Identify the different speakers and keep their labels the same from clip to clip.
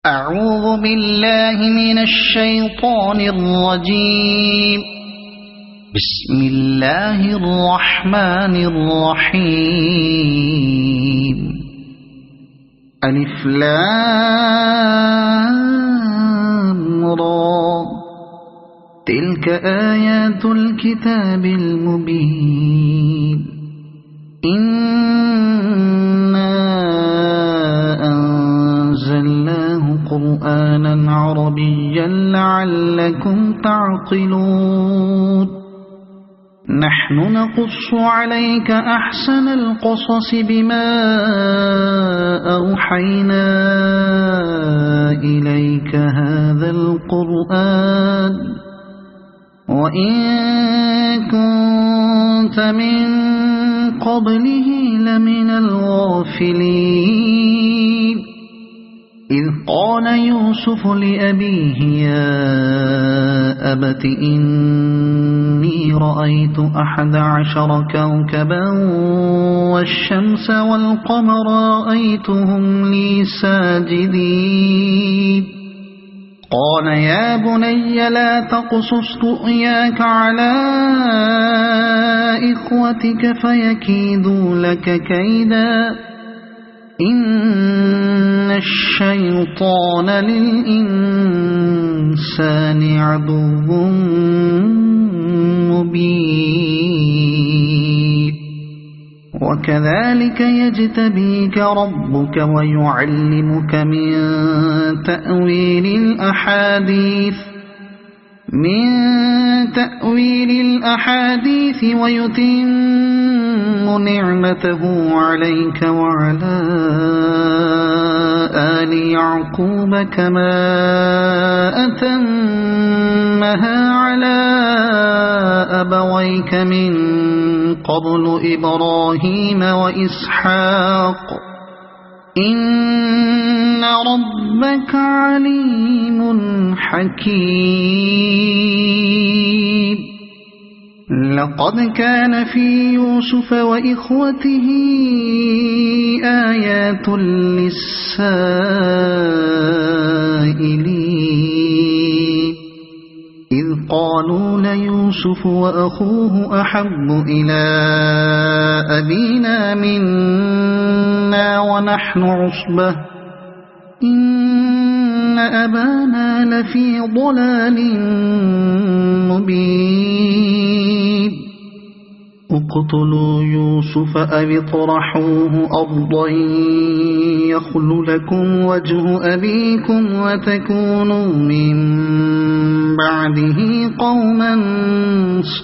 Speaker 1: أعوذ بالله من الشيطان الرجيم. بسم الله الرحمن الرحيم. ألف لام را تلك آيات الكتاب المبين. إنا أنزلناه قرآنا عربيا لعلكم تعقلون. نحن نقص عليك أحسن القصص بما أوحينا إليك هذا القرآن وإن كنت من قبله لمن الغافلين. إذ قال يوسف لأبيه يا أبت إني رأيت 11 كوكبا والشمس والقمر رأيتهم لي ساجدين. قال يا بني لا تقصص رؤياك على إخوتك فيكيدوا لك كيدا إن الشيطان للإنسان عدو مبين. وكذلك يجتبيك ربك ويعلمك من تأويل الأحاديث ويتم نعمته عليك وعلى آل يعقوب كما أتمها على أبويك من قبل إبراهيم وإسحاق إن ربك عليم حكيم. لقد كان في يوسف وإخوته آيات للسائلين إذ قالوا ليوسف وأخوه أحب إلى أبينا منا ونحن عصبة إن أبانا لفي ضلال مبين. اقتلوا يوسف أو اطرحوه أرضا يخل لكم وجه أبيكم وتكونوا من بعده قوما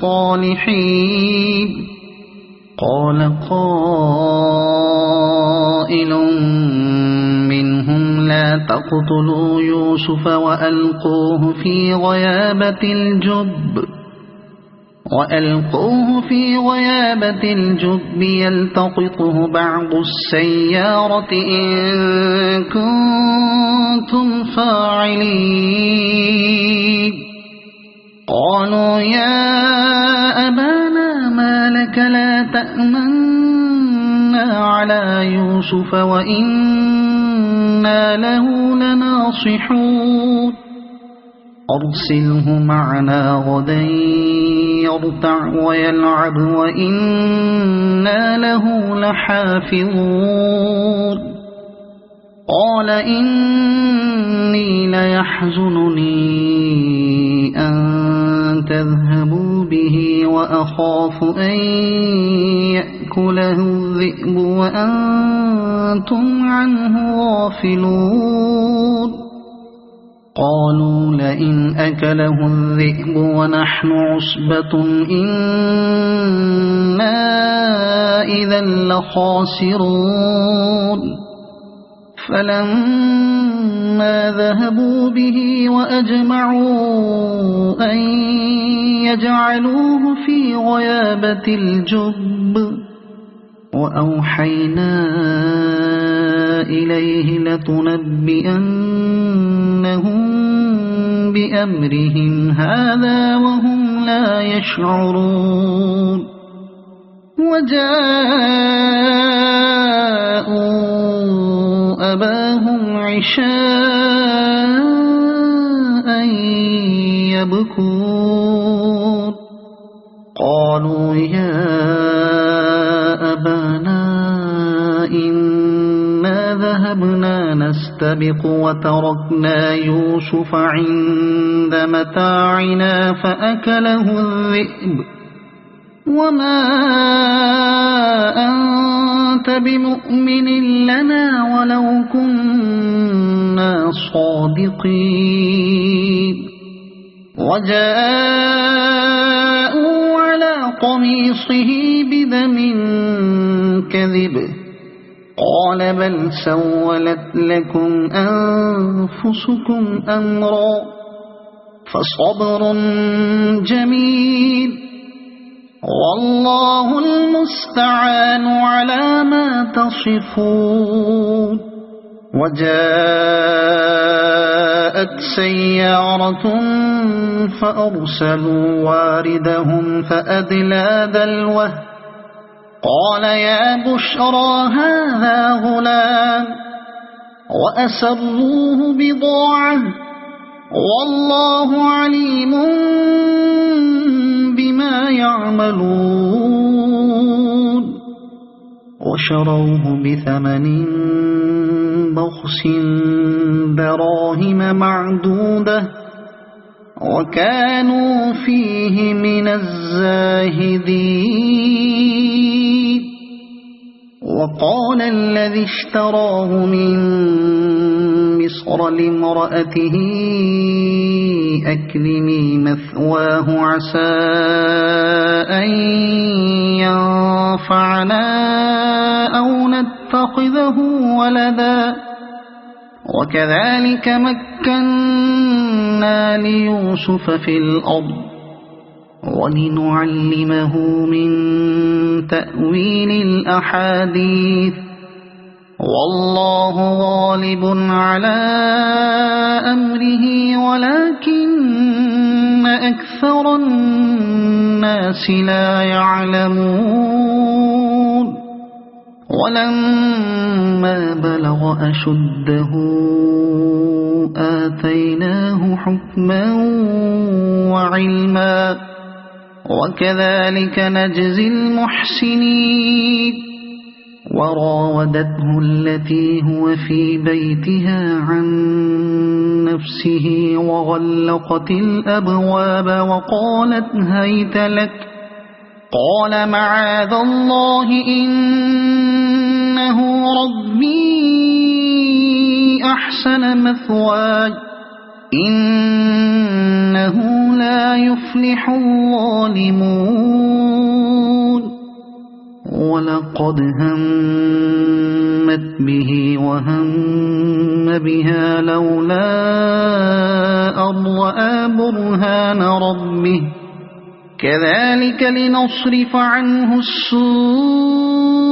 Speaker 1: صالحين. قال قائل منهم لا تقتلوا يوسف وألقوه في غيابة الجب يلتقطه بعض السيارة إن كنتم فاعلين. قالوا يا أبانا ما لك لا تأمنا على يوسف وإنا له لناصحون. أرسله معنا غدا يرتع ويلعب وإنا له لحافظون. قال إني ليحزنني أن تذهبوا به وأخاف أن يأكله الذئب وأنتم عنه غافلون. قالوا لئن أكله الذئب ونحن عصبة إنا إذا لخاسرون. فلما ذهبوا به وأجمعوا أن يجعلوه في غيابة الجب وأوحينا إليه لتنبئنهم بأمرهم هذا وهم لا يشعرون. وجاءوا أباهم عشاء يبكون قالوا يا أبانا إنا ذهبنا نستبق وتركنا يوسف عند متاعنا فأكله الذئب وما أنت بمؤمن لنا ولو كنا صادقين وجاءوا على قميصه بدم كذب قال بل سولت لكم أنفسكم أمرا فصبر جميل والله المستعان على ما تصفون وجاءت سيارة فأرسلوا واردهم فأدلى دلوه قال يا بشرى هذا غلام وأسروه بضاعة والله عليم بما يعملون وشروه بثمن بخس دراهم معدودة وكانوا فيه من الزاهدين وقال الذي اشتراه من مصر لامرأته أكرمي مثواه عسى أن ينفعنا أو نتخذه ولدا وكذلك مكنا ليوسف في الأرض ولنعلمه من تأويل الأحاديث والله غالب على أمره ولكن أكثر الناس لا يعلمون ولما بلغ أشده آتيناه حكما وعلما وكذلك نجزي المحسنين وراودته التي هو في بيتها عن نفسه وغلقت الأبواب وقالت هيت لك قال معاذ الله إنه ربي أحسن مثواي إنه لا يفلح الظالمون ولقد همت به وهم بها لولا أن رأى برهان ربه كذلك لنصرف عنه السوء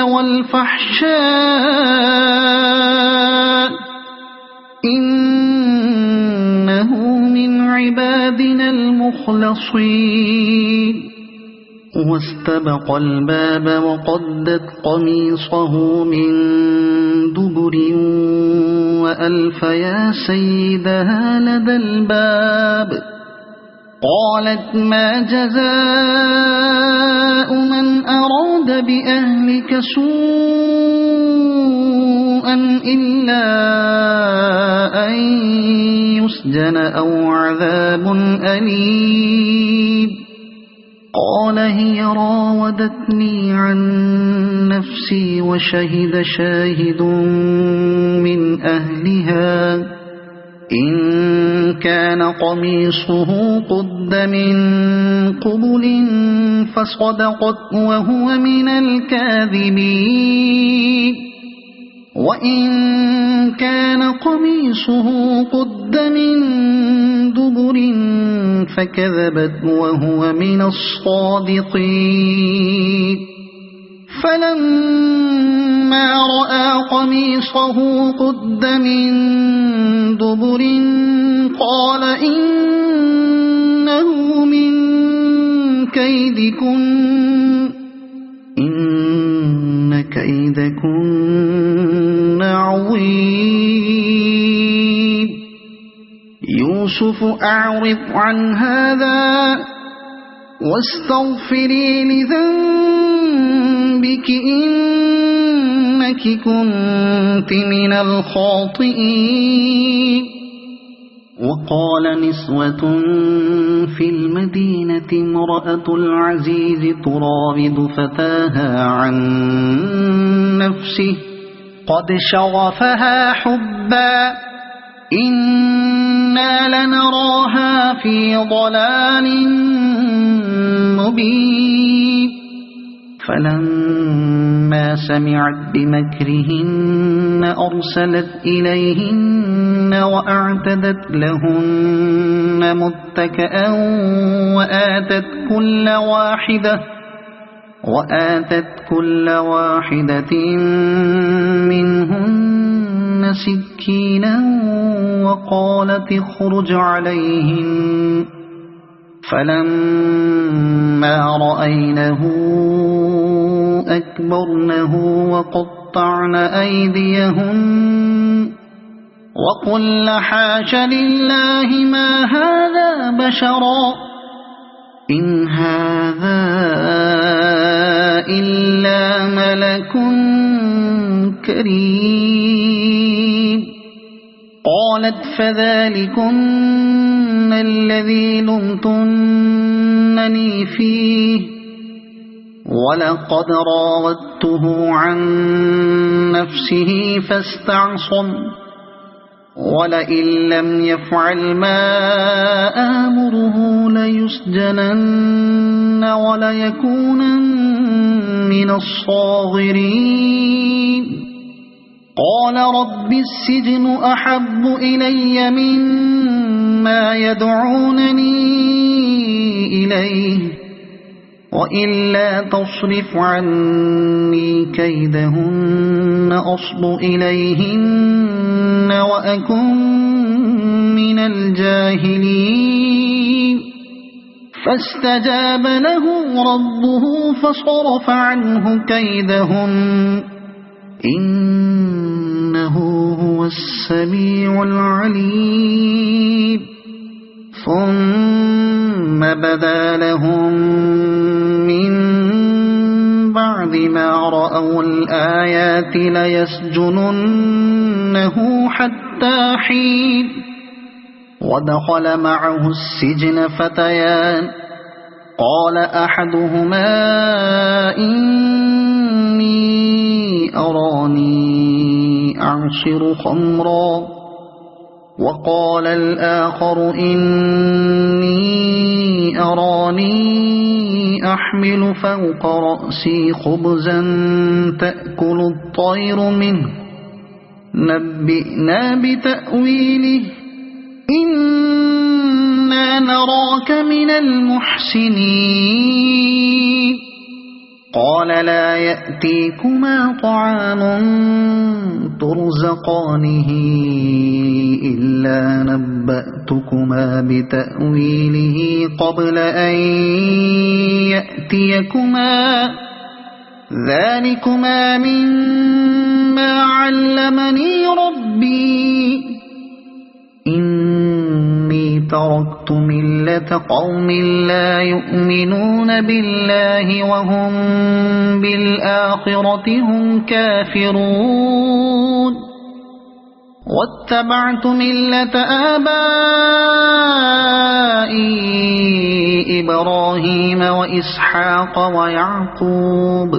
Speaker 1: والفحشاء إنه من عبادنا المخلصين واستبق الباب وقدت قميصه من دبر وألف يا سيدها لدى الباب قالت ما جزاء من أراد بأهلك سوءا إلا أن يسجن أو عذاب أليم قال هي راودتني عن نفسي وشهد شاهد من أهلها إن كان قميصه قد من قبل فصدقت وهو من الكاذبين وإن كان قميصه قد من دبر فكذبت وهو من الصادقين فلما رأى قميصه قد من دبر قال إنه من كيدكن إن كيدكن قريب يوسف أعرض عن هذا واستغفري لذنبك إنك كنت من الخاطئين وقال نسوة في المدينة امرأة العزيز تراود فتاها عن نفسه قد شغفها حبا إنا لنراها في ضلال مبين فلما سمعت بمكرهن أرسلت إليهن وأعتدت لهن متكئا وآتت كل واحدة منهن سكينا وقالت اخرج عليهن فلما رأينه أكبرنه وقطعن أيديهن وقلن حاش لله ما هذا بشرا إن هذا إلا ملك كريم قالت فذلكن الذي لمتنني فيه ولقد راودته عن نفسه فاستعصم ولئن لم يفعل ما آمره ليسجنن وليكونن من الصاغرين قال رب السجن أحب إلي مما يدعونني إليه وإلا تصرف عني كيدهن أصب إليهن وأكن من الجاهلين فاستجاب له ربه فصرف عنه كيدهن إنه هو السميع العليم ثم بدا لهم من بعد ما رأوا الآيات ليسجننه حتى حين ودخل معه السجن فتيان قال أحدهما إني أراني أعصر خمرا وقال الآخر إني أراني أحمل فوق رأسي خبزا تأكل الطير منه نبئنا بتأويله إنا نراك من المحسنين قال لا يأتيكما طعام ترزقانه إلا نبأتكما بتأويله قبل أن يأتيكما ذلكما مما علمني ربي إني تركت ملة قوم لا يؤمنون بالله وهم بالآخرة هم كافرون واتبعت ملة آبائي إبراهيم وإسحاق ويعقوب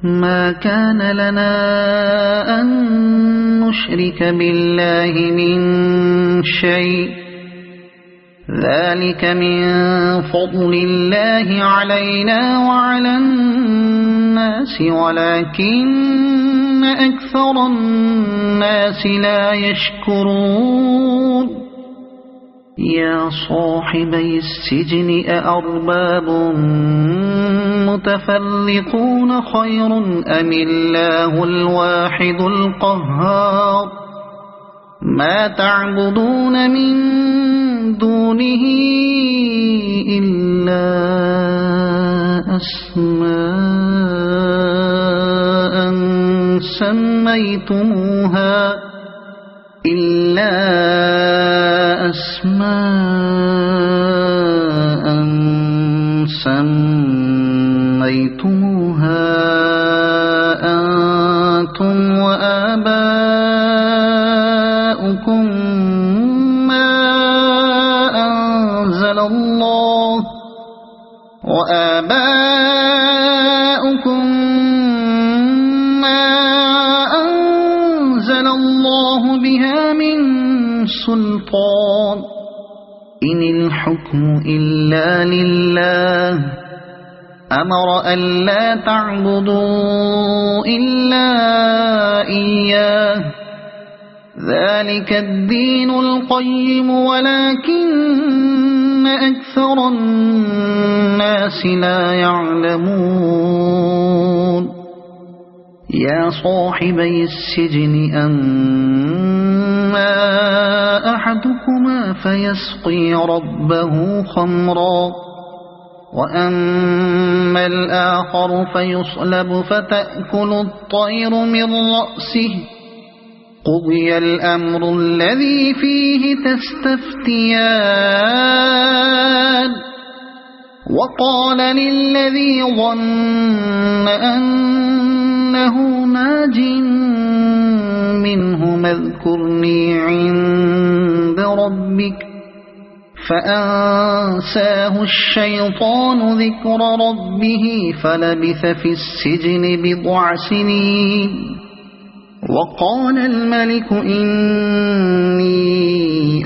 Speaker 1: ما كان لنا أن نشرك بالله من شيء ذلك من فضل الله علينا وعلى الناس ولكن أكثر الناس لا يشكرون يا صاحبي السجن أأرباب متفرقون خير أم الله الواحد القهار ما تعبدون من دونه إلا أسماء سميتموها إلا أسماء سميتموها أنتم وآباؤكم ما أنزل الله بها من سلطان إن الحكم إلا لله أمر ألا تعبدوا إلا إياه ذلك الدين القيم ولكن أكثر الناس لا يعلمون يا صاحبي السجن أما أحدكما فيسقي ربه خمرا وأما الآخر فيصلب فتأكل الطير من رأسه قضي الأمر الذي فيه تستفتيان وقال للذي ظن أنه ناج منه اذكرني عند ربك فأنساه الشيطان ذكر ربه فلبث في السجن بضع سنين وقال الملك إني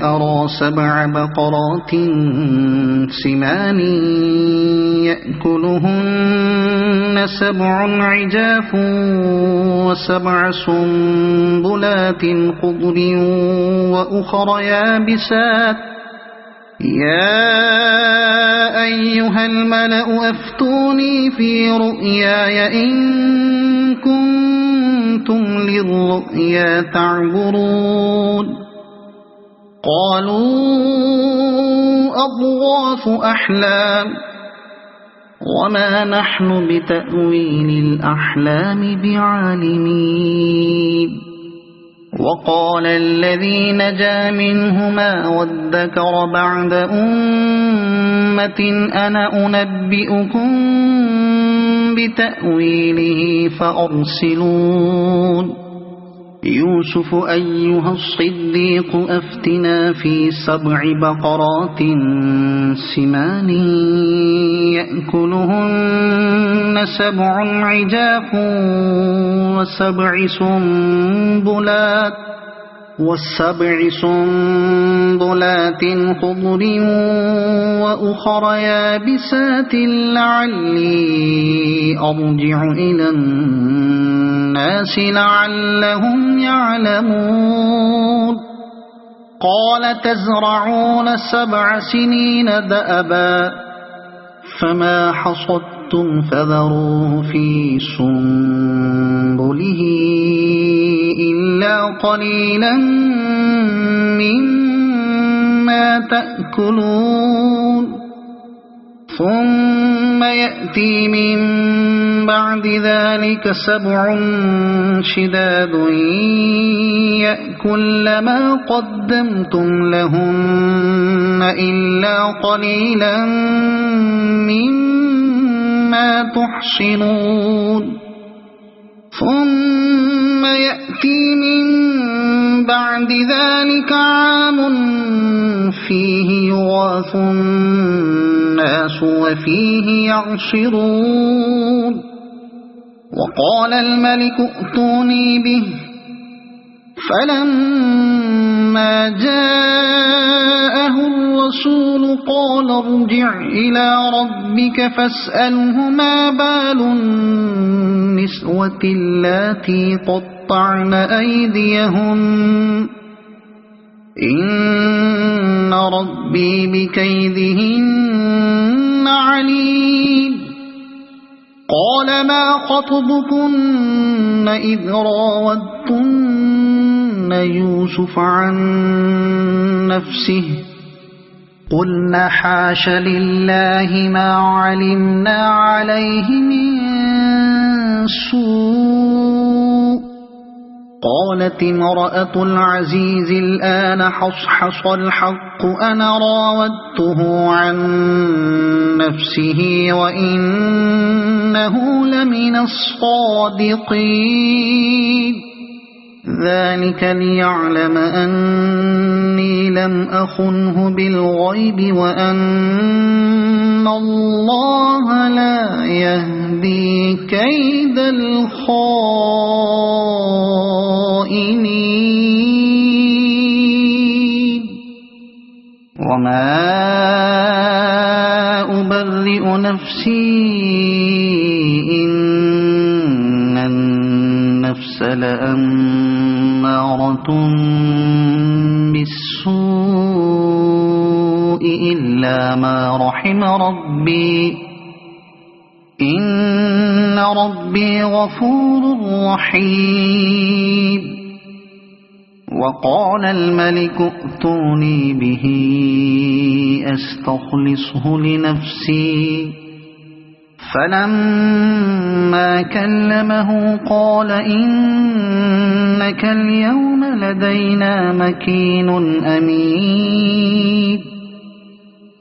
Speaker 1: أرى 7 بقرات سمان يأكلهن 7 عجاف و7 سنبلات خضر وأخر يابسات يا أيها الملأ أفتوني في رؤياي إن كنتم للرؤيا تعبرون قالوا أضغاث أحلام وما نحن بتأويل الأحلام بعالمين وقال الذي نجا منهما وادكر بعد أمة أنا أنبئكم بتأويله فأرسلون يوسف أيها الصديق أفتنا في 7 بقرات سمان يأكلهن 7 عجاف و7 سنبلات خضر وأخر يابسات لعلي أرجع إلى الناس لعلهم يعلمون قال تزرعون 7 سنين دأبا فما حصدتم فذروه في سنبله إلا قليلا مما تأكلون ثم يأتي من بعد ذلك 7 شداد يأكل ما قدمتم لهن إلا قليلا مما تحصنون ثم يأتي من بعد ذلك عام فيه يغاث الناس وفيه يعصرون وقال الملك ائتوني به فلما جاءه الرسول قال ارجع إلى ربك فاسأله ما بال النسوة اللاتي قطعن أيديهن إن ربي بكيدهن عليم قال ما خطبكن إذ راودتن يوسف عن نفسه قلنا حاش لله ما علمنا عليه من سوء قالت امرأة العزيز الآن حصحص الحق أنا راودته عن نفسه وإنه لمن الصادقين ذلك ليعلم أني لم أخنه بالغيب وأن الله لا يهدي كيد الخائنين وما أبرئ نفسي إن النفس لأمارة بالسوء إلا ما رحم ربي إن ربي غفور رحيم وقال الملك ائتوني به أستخلصه لنفسي فلما كلمه قال إنك اليوم لدينا مكين أمين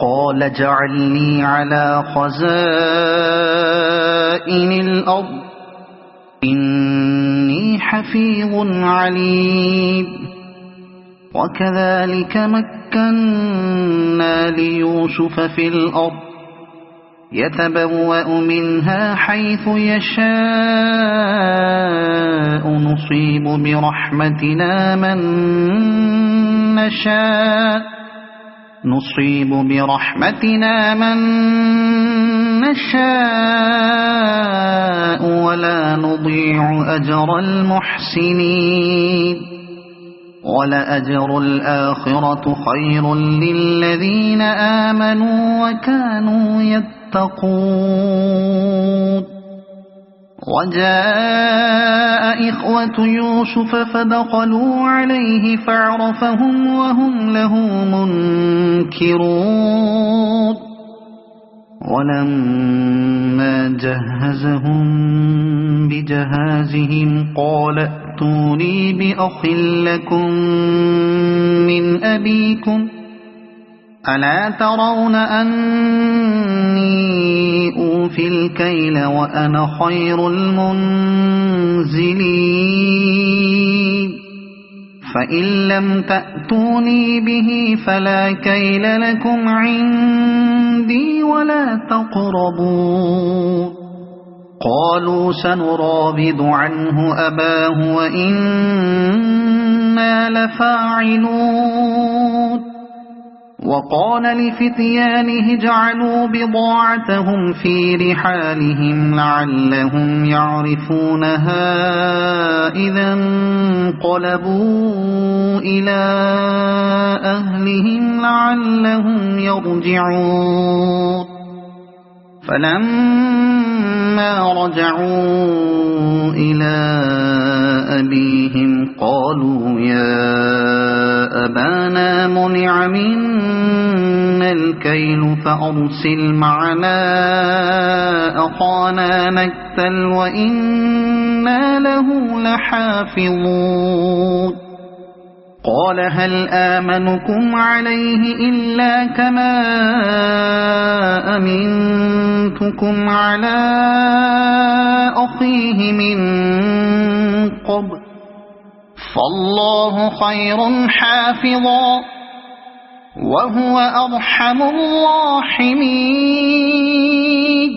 Speaker 1: قال اجعلني على خزائن الأرض إني حفيظ عليم وكذلك مكنا ليوسف في الأرض يتبوأ منها حيث يشاء نصيب برحمتنا من نشاء ولا نضيع أجر المحسنين ولأجر الآخرة خير للذين آمنوا وكانوا يتقون وجاء إخوة يوسف فدخلوا عليه فعرفهم وهم له منكرون ولما جهزهم بجهازهم قال ائتوني بأخ لكم من أبيكم ألا ترون أني أوفي الكيل وأنا خير المنزلين فإن لم تأتوني به فلا كيل لكم عندي ولا تقربون قالوا سنراود عنه أباه وإنا لفاعلون وقال لفتيانه اجعلوا بضاعتهم في رحالهم لعلهم يعرفونها إذا انقلبوا إلى أهلهم لعلهم يرجعون فلما رجعوا إلى أبيهم قالوا يا أبانا منع منا الكيل فأرسل معنا أخانا نكتل وإنا له لحافظون قال هل آمنكم عليه إلا كما أمنتكم على أخيه من قبل فالله خير حافظا وهو أرحم الراحمين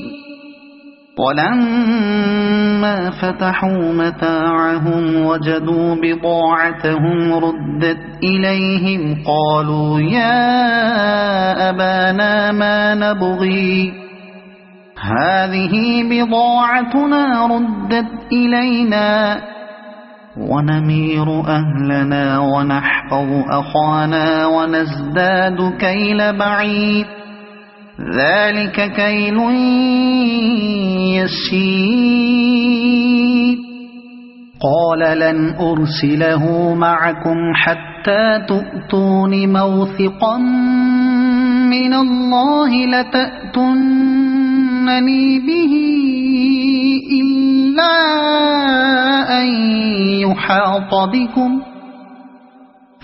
Speaker 1: ولما فتحوا متاعهم وجدوا بضاعتهم ردت إليهم قالوا يا أبانا ما نبغي هذه بضاعتنا ردت إلينا ونمير أهلنا ونحفظ أخانا ونزداد كيل بعيد ذلك كيل يسير قال لن أرسله معكم حتى تؤتون موثقا من الله لتأتونني به إلا إلا أن يحاط بكم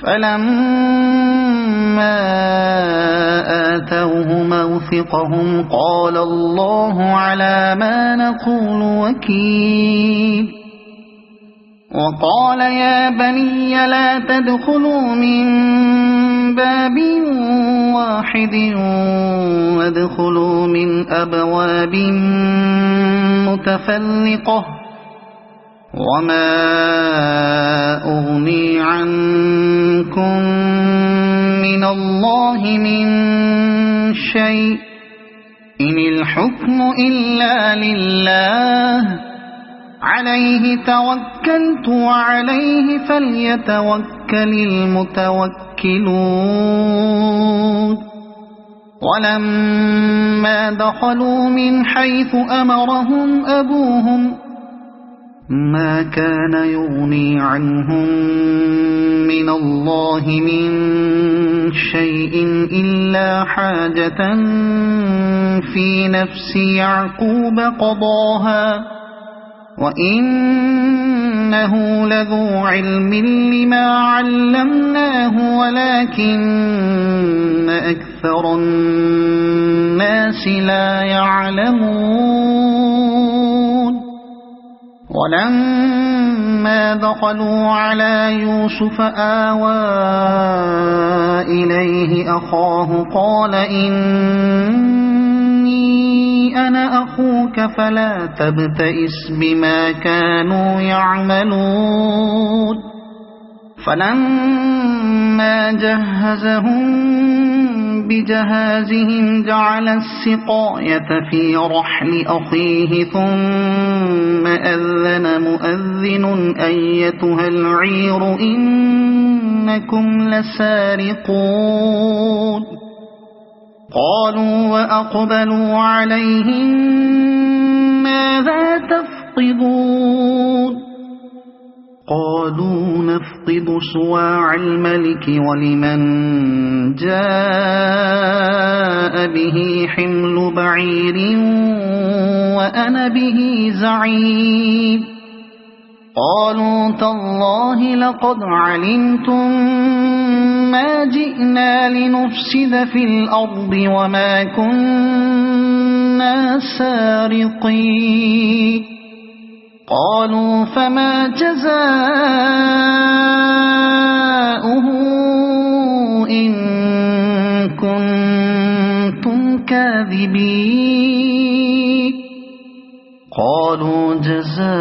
Speaker 1: فلما آتوه موثقهم قال الله على ما نقول وكيل وقال يا بني لا تدخلوا من باب واحد وادخلوا من أبواب متفرقة وما أغني عنكم من الله من شيء إن الحكم إلا لله عليه توكلت وعليه فليتوكل المتوكلون ولما دخلوا من حيث أمرهم أبوهم ما كان يغني عنهم من الله من شيء إلا حاجة في نفس يعقوب قضاها وإنه لذو علم لما علمناه ولكن أكثر الناس لا يعلمون ولما دخلوا على يوسف آوى إليه أخاه قال إني أنا أخوك فلا تبتئس بما كانوا يعملون فلما جهزهم بجهازهم جعل السقاية في رحل أخيه ثم أذن مؤذن أيتها العير إنكم لسارقون قالوا وأقبلوا عليهم ماذا تفقدون قالوا نفقد صواع الملك ولمن جاء به حمل بعير وأنا به زعيم قالوا تالله لقد علمتم ما جئنا لنفسد في الأرض وما كنا سارقين قالوا فما جزاؤه إن كنتم كاذبين قالوا جزاؤه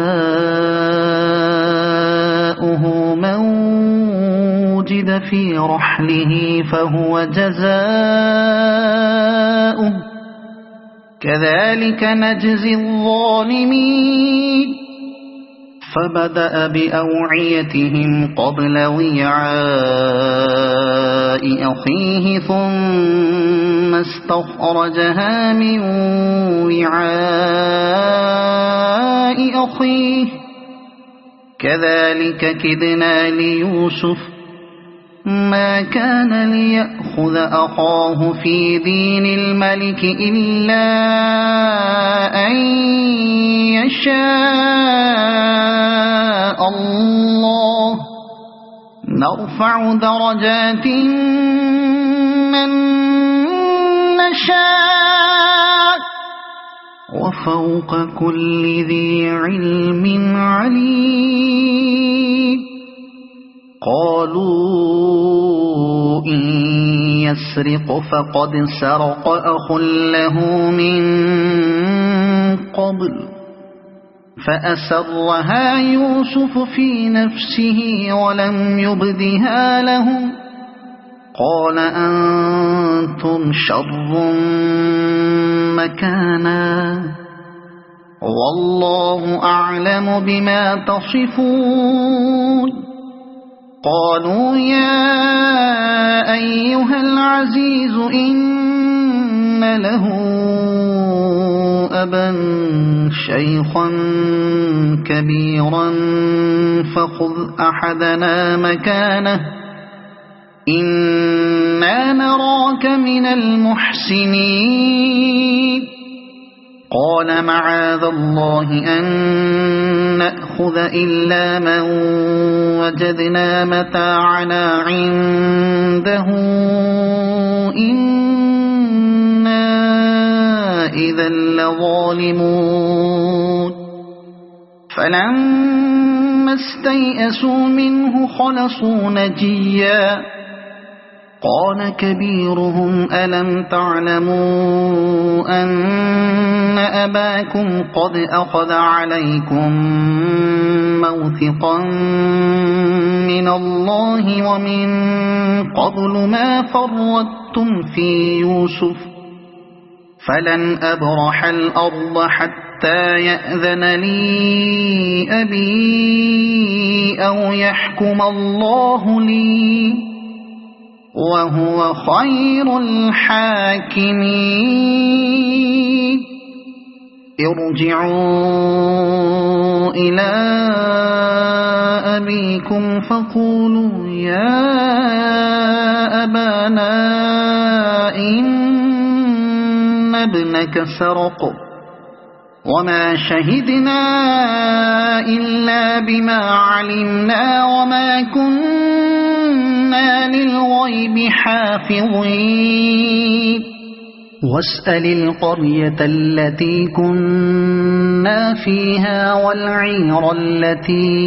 Speaker 1: من وجد في رحله فهو جزاؤه كذلك نجزي الظالمين فبدأ بأوعيتهم قبل وعاء أخيه ثم استخرجها من وعاء أخيه كذلك كدنا ليوسف ما كان ليأخذ أخاه في دين الملك إلا أن يشاء الله نرفع درجات من نشاء وفوق كل ذي علم عليم قالوا إن يسرق فقد سرق أخ له من قبل فأسرها يوسف في نفسه ولم يبدها لهم قال أنتم شر مكانا والله أعلم بما تصفون قالوا يا أيها العزيز إن له أبا شيخا كبيرا فخذ أحدنا مكانه إنا نراك من المحسنين قال معاذ الله أن نأخذ إلا من وجدنا متاعنا عنده إنا إذا لظالمون فلما استيئسوا منه خلصوا نجيا قال كبيرهم ألم تعلموا أن أباكم قد أخذ عليكم موثقا من الله ومن قبل ما فرطتم في يوسف فلن أبرح الأرض حتى يأذن لي أبي أو يحكم الله لي وهو خير الحاكمين ارجعوا إلى أبيكم فقولوا يا أبانا إن ابنك سرق وما شهدنا إلا بما علمنا وما كنا للغيب حافظين واسأل القرية التي كنا فيها والعير التي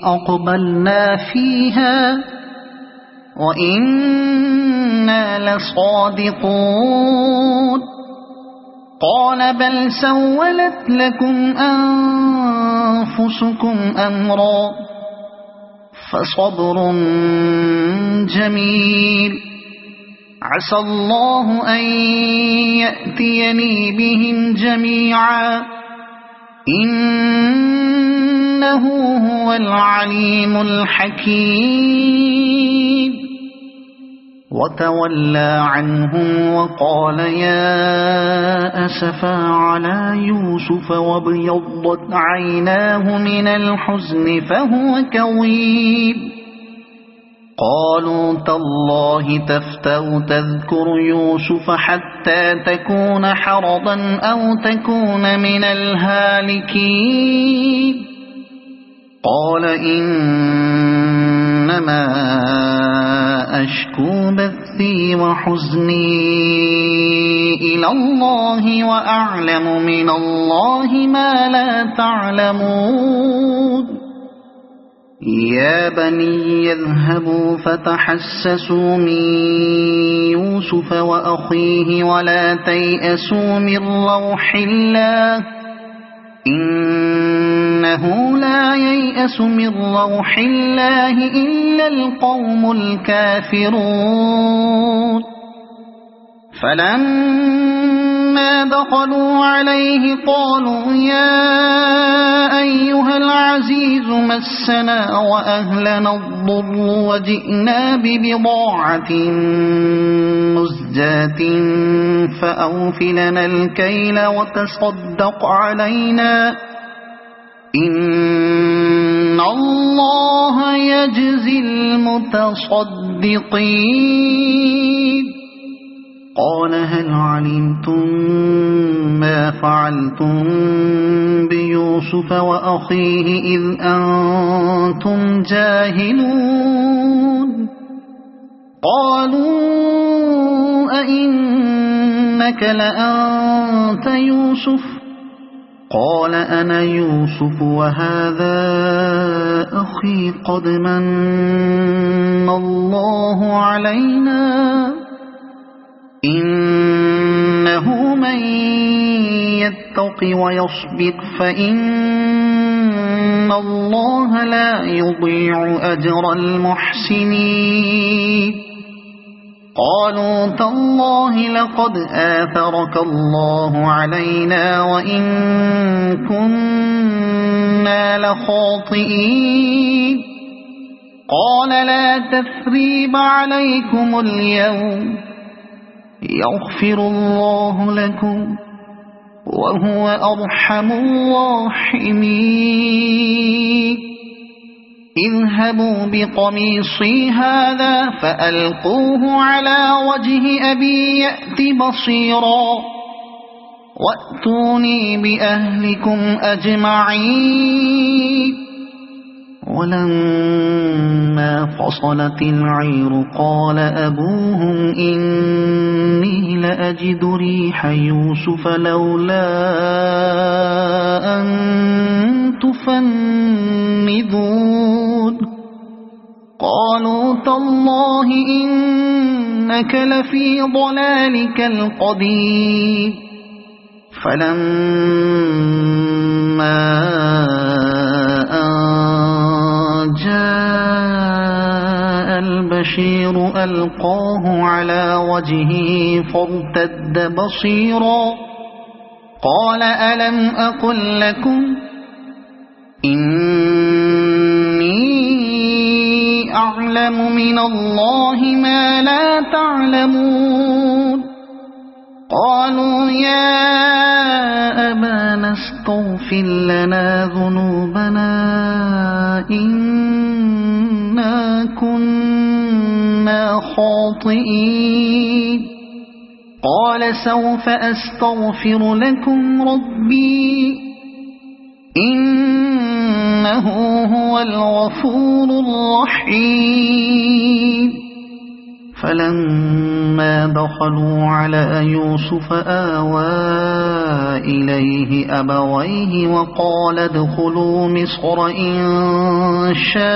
Speaker 1: أقبلنا فيها وإنا لصادقون قال بل سولت لكم أنفسكم أمرا فصبر جميل عسى الله أن يأتيني بهم جميعا إنه هو العليم الحكيم وتولى عنهم وقال يا أسفا على يوسف وابيضت عيناه من الحزن فهو كظيم قالوا تالله تفتأ تذكر يوسف حتى تكون حرضا أو تكون من الهالكين قال إنما أشكو بثي وحزني إلى الله وأعلم من الله ما لا تعلمون يا بني يذهبوا فتحسسوا من يوسف وأخيه ولا تيأسوا من روح الله إنه لا ييأس من روح الله إلا القوم الكافرون فلما دخلوا عليه قالوا يا أيها العزيز مسنا وأهلنا الضر وجئنا ببضاعة مزجاة فأوف لنا الكيل وتصدق علينا إن الله يجزي المتصدقين قال هل علمتم ما فعلتم بيوسف وأخيه إذ أنتم جاهلون قالوا أئنك لأنت يوسف قال أنا يوسف وهذا أخي قد من الله علينا إنه من يتق ويصبر فإن الله لا يضيع أجر المحسنين قالوا تالله لقد آثرك الله علينا وإن كنا لخاطئين قال لا تثريب عليكم اليوم يغفر الله لكم وهو أرحم الراحمين اذهبوا بقميصي هذا فألقوه على وجه أبي يأت بصيرا وأتوني بأهلكم أجمعين ولما فصلت العير قال أبوهم إني لأجد ريح يوسف لولا أن تفندون قالوا تالله إنك لفي ضلالك القديم فلما جاء البشير ألقاه على وجهه فارتد بصيرا قال ألم أقل لكم إني أعلم من الله ما لا تعلمون قالوا يا أبانا استغفر لنا ذنوبنا إنا كنا خاطئين قال سوف أستغفر لكم ربي إنه هو الغفور الرحيم فلما دخلوا على يوسف آوى إليه أبويه وقال ادخلوا مصر إن شاء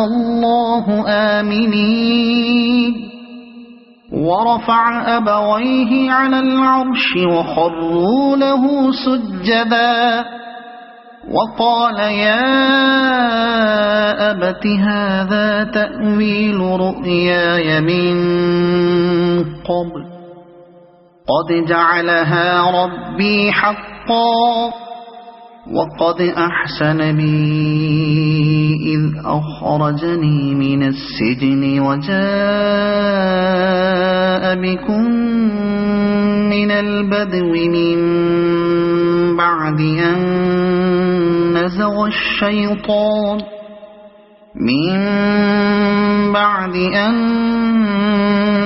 Speaker 1: الله آمنين ورفع أبويه على العرش وخروا له سجدا وقال يا أبت هذا تأويل رؤياي من قبل قد جعلها ربي حقا وقد أحسن بي إذ أخرجني من السجن وجاء بكم من البدو من بعد أن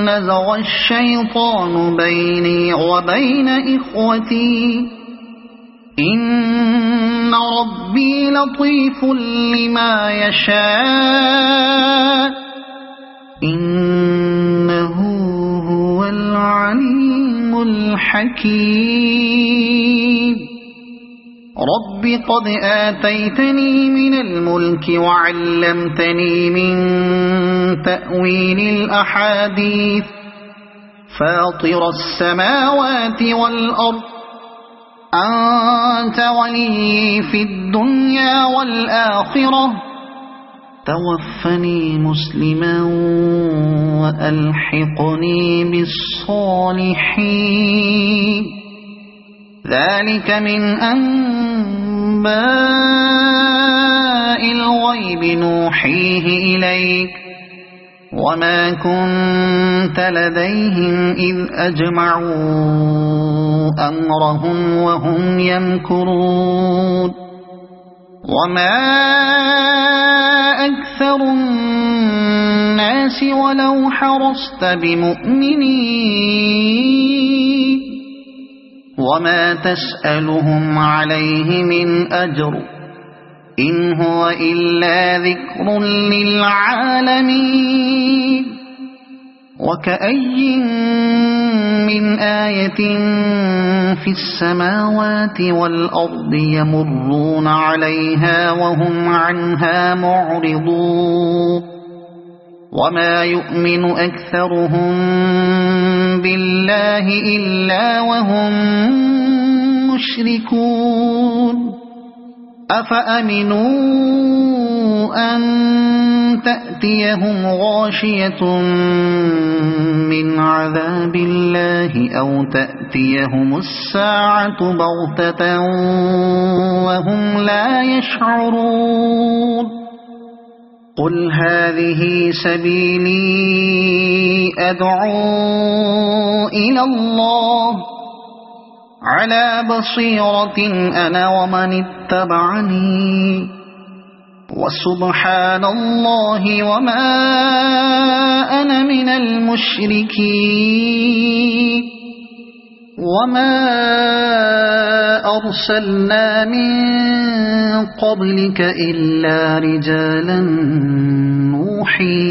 Speaker 1: نزغ الشيطان بيني وبين إخوتي إن ربي لطيف لما يشاء إنه هو العليم الحكيم رب قد آتيتني من الملك وعلمتني من تأويل الأحاديث فاطر السماوات والأرض أنت ولي في الدنيا والآخرة توفني مسلما وألحقني بالصالحين ذلك من أنباء الغيب نوحيه إليك وما كنت لديهم إذ أجمعوا أمرهم وهم يمكرون وما أكثر الناس ولو حرصت بمؤمنين وما تسألهم عليه من أجر إن هو إلا ذكر للعالمين وكأي من آية في السماوات والأرض يمرون عليها وهم عنها معرضون وما يؤمن أكثرهم بالله إلا وهم مشركون أفأمنوا أن تأتيهم غاشية من عذاب الله أو تأتيهم الساعة بغتة وهم لا يشعرون قل هذه سبيلي أدعو إلى الله على بصيرة أنا ومن اتبعني وسبحان الله وما أنا من المشركين وما أرسلنا من قبلك إلا رجالا نوحي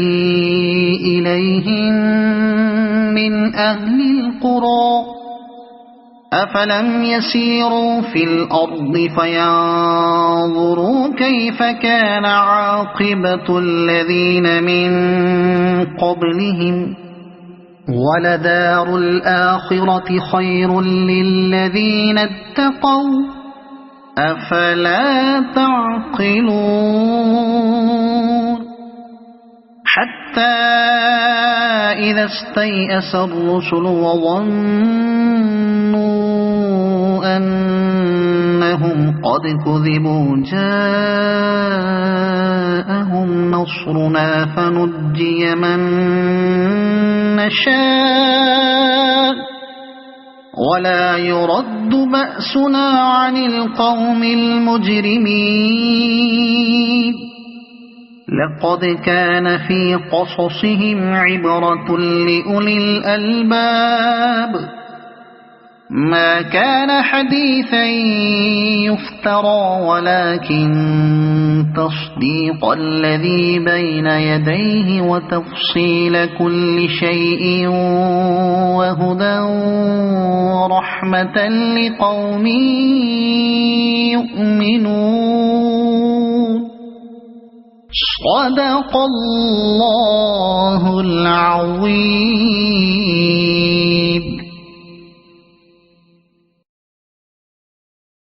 Speaker 1: إليهم من أهل القرى أفلم يسيروا في الأرض فينظروا كيف كان عاقبة الذين من قبلهم ولدار الآخرة خير للذين اتقوا أفلا تعقلون حتى إذا استيأس الرسل وظنوا أنهم قد كذبوا جاءهم نصرنا فنجي من نشاء ولا يرد بأسنا عن القوم المجرمين لقد كان في قصصهم عبرة لأولي الألباب ما كان حديثا يفترى ولكن تصديق الذي بين يديه وتفصيل كل شيء وهدى ورحمة لقوم يؤمنون صدق الله العظيم.